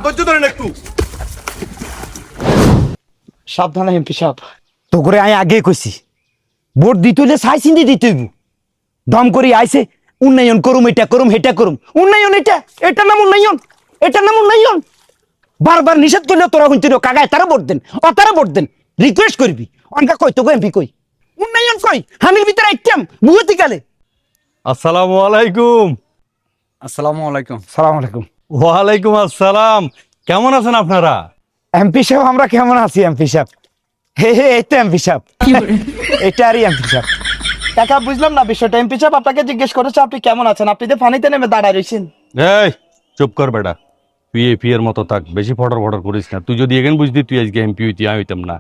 ধৈর্য ধরেন একটু। সাবধানে এমপি সাহেব, তো করে আমি আগে কইছি ভোট দিতে হইলে চাই চিন্তি দিতে হইব। দম করি আইছে উন্নয়ন করুম, এটা করুম, হেটা করুম। উন্নয়ন এটার নাম উন্নয়ন, এটার নাম উন্নয়ন। বারবার নিষেধ করলে তোরা হইতে কাগায় তারা ভোট দেন, অতারা ভোট দেন। রিকোয়েস্ট করবি অনকা কই তো এমপি কই উন্নয়ন কই হানির ভিতরে আইটাম বুঝতি গেলে। আসসালামু আলাইকুম। আসসালামু আলাইকুম। সালাম আলাইকুম। ওয়ালাইকুম আসসালাম। কেমন আছেন আপনারা? এমপি সাহেব আমরা কেমন আছি এমপি সাহেব? হে হে, এই তো এমপি সাহেব, এটা আরই এমপি সাহেব। কাকা বুঝলাম না বিষয়টা। এমপি সাহেব আপনাকে জিজ্ঞেস করেছে আপনি কেমন আছেন, আপনি তো পানিতে নেমে দাঁড়ায় রয়েছেন। এই চুপ কর বেটা, তুই এপি এর মতো থাক, বেশি ফটর ফটর করিস না। তুই যদি এখানে বুঝতি তুই আজকে এমপি হইতি, আমি হইতাম না।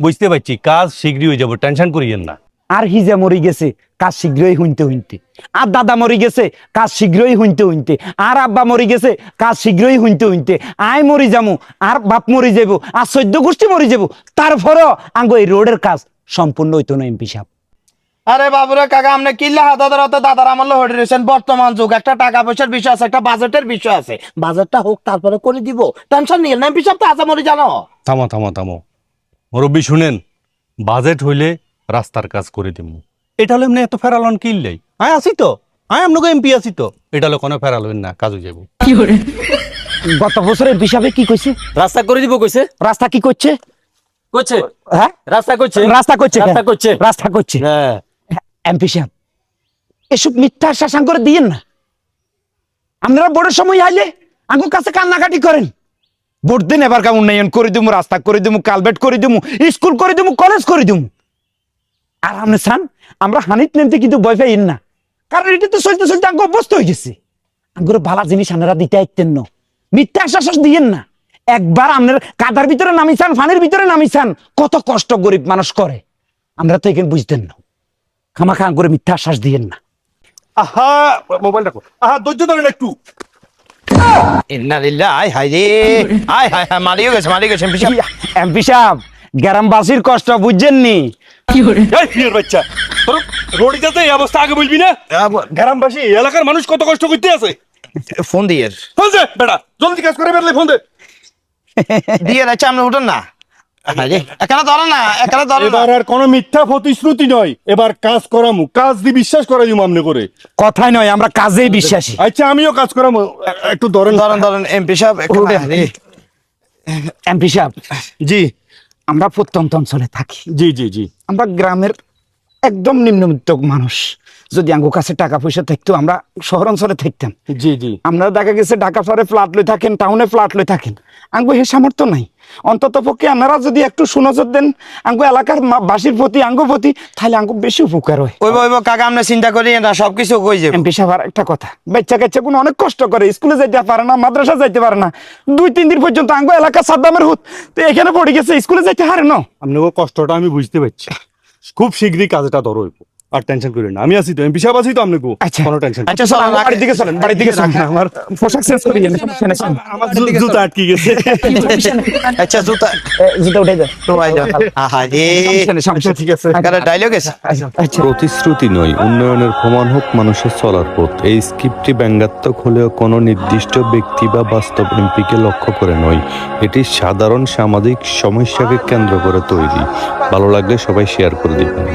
বুঝতে পারছি, কাজ শীঘ্রই হয়ে যাবো, টেনশন করিয়েন না। আর হিজা মরি গেছে কাজ শীঘ্রই হইতে হইতে, আর দাদা মরি গেছে কাজ শীঘ্রই হইতে হইতে, আর আব্বা মরি গেছে কাজ শীঘ্রই হইতে হইতে, আই মরি যামু আর বাপ মরি যাবো আর 14 গোষ্ঠী মরি যাবো, তারপরও আঙ্গো এই রোডের কাজ সম্পূর্ণ হইতো না এমপি সাহেব। আরে বাবুরে কাকা আপনি কিল্লা দাদার হতে দাদার আমল হয়ে রয়েছেন। বর্তমান যুগ, একটা টাকা পয়সার বিষয় আছে, একটা বাজেটের বিষয় আছে। বাজেটটা হোক তারপরে করে দিব, টেনশন নিয়ে না। এমপি সাহেব তো আজামরি জানো। থামো থামো থামো মুরব্বী, শুনেন, বাজেট হইলে রাস্তার কাজ করে দিব। এটা হলো এমনি এত ফেরালন কিনলেই আয় আসি তো, আয় আপনাকে এমপি আসি তো, এটা হলো কোনো ফেরাল হইন না, কাজ হয়ে যাবো। গত বছরের হিসাবে কি কইছে? রাস্তা করে দিব কইছে। রাস্তা কি করছে? কইছে হ্যাঁ রাস্তা কইছে। রাস্তা করছে, রাস্তা করছে। রাস্তা করছে। হ্যাঁ, এমপি সাহেব এসব মিথ্যা শাসন করে দিয়েন না। আপনারা ভোটের সময় আইলে আঙ্গুর কাছে কান্নাকাটি করেন, ভোট দিন এবার কা উন্নয়ন করে দিমু, রাস্তা করে দিমু, কালভেট করে দিমু, স্কুল করে দিমু, কলেজ করে দিমু। আর আপনি চান আমরা হানিত নেমতে কিন্তু ভয় পাইন না, কারণ এটা তো চলতে চলতে আঙ্গ অভ্যস্ত হয়ে গেছে। আঙ্গুর ভালো জিনিস আপনারা দিতে আইতেন না, মিথ্যা আশ্বাস দিয়েন না। একবার আপনার কাদার ভিতরে নামিছান, ফানির ভিতরে নামিছান, কত কষ্ট গরিব মানুষ করে, আমরা তো এখানে বুঝতেন না। খামাখা আঙ্গুরে মিথ্যা আশ্বাস দিয়েন না। আহা মোবাইল রাখো, আহা ধৈর্য ধরেন একটু। ইন্না লিল্লাহ, আয় হায় রে, আয় হায় হায়, মারিও গেছে, মারিও গেছে এমপি সাহেব। এমপি সাহেব গ্রামবাসীর কষ্ট বুঝছেননি? এই ফিরের বাচ্চা, তোর রোডে যাতে এই অবস্থা আগে বলবি না। গ্রামবাসী এলাকার মানুষ কত কষ্ট করতে আছে। ফোন দিয়ে ফোন দে বেটা, জলদি কাজ করে বেরলে ফোন দে। দিয়ে রাখছে, আপনি উঠেন না। এখানে ধরেন না, এখানে ধরেন না। এবার আর কোনো মিথ্যা প্রতিশ্রুতি নয়, এবার কাজ করামু, কাজ দিয়ে বিশ্বাস করাই দিমু আমনে করে। কথাই নয়, আমরা কাজেই বিশ্বাসী। আচ্ছা আমিও কাজ করামু, একটু ধরেন। ধরেন ধরেন এমপি সাহেব। এমপি সাহেব জি আমরা প্রত্যন্ত অঞ্চলে থাকি, জি জি জি। আমরা গ্রামের একদম নিম্নবিত্ত মানুষ। যদি আঙ্গো কাছে টাকা পয়সা থাকতো আমরা শহর অঞ্চলে থাকতাম। জি জি। আমরা দেখা গেছে ঢাকা শহরে ফ্ল্যাট লই থাকেন, টাউনে ফ্ল্যাট লই থাকেন, আঙ্গো হে সামর্থ্য নাই। অন্তত পক্ষে আপনারা যদি একটু সুনজর দেন আঙ্গো এলাকার বাসীর প্রতি, আঙ্গো প্রতি, তাহলে আঙ্গো বেশি উপকার হয়। ওইব ওইব কাকা আপনি চিন্তা করি না, সবকিছু কই যাবে। এমপি সাহেব আর একটা কথা, বাচ্চা কাচ্চা কোনো অনেক কষ্ট করে, স্কুলে যাইতে পারে না, মাদ্রাসা যাইতে পারে না, 2-3 দিন পর্যন্ত আঙ্গো এলাকা সাদ্দামের হুত তো এখানে পড়ে গেছে, স্কুলে যাইতে হারে না। আপনাকে কষ্টটা আমি বুঝতে পারছি, খুব শীঘ্রই কাজটা ধরো হইব, আর টেনশন করেন না। আমি আছি তো, এমপি সাহেব আছি তো, আপনাকে আচ্ছা কোনো টেনশন। আচ্ছা চলেন, বাড়ির দিকে চলেন, বাড়ির দিকে চলেন, আমার পোশাক চেঞ্জ করি, সমস্যা নেই। আমার জুতা আটকে গেছে। আচ্ছা জুতা জুতা উঠে যায়, তো আই দাও। আহা রে, সমস্যা নেই, সমস্যা ঠিক আছে। কাকা ডায়লগ আছে। আচ্ছা। প্রতিশ্রুতি নয়, উন্নয়নের প্রমাণ হোক মানুষের চলার পথ। এই স্ক্রিপ্টটি ব্যঙ্গাত্মক হলেও কোনো নির্দিষ্ট ব্যক্তি বা বাস্তব এমপিকে লক্ষ্য করে নয়, এটি সাধারণ সামাজিক সমস্যাকে কেন্দ্র করে তৈরি। ভালো লাগলে সবাই শেয়ার করে দিবেন।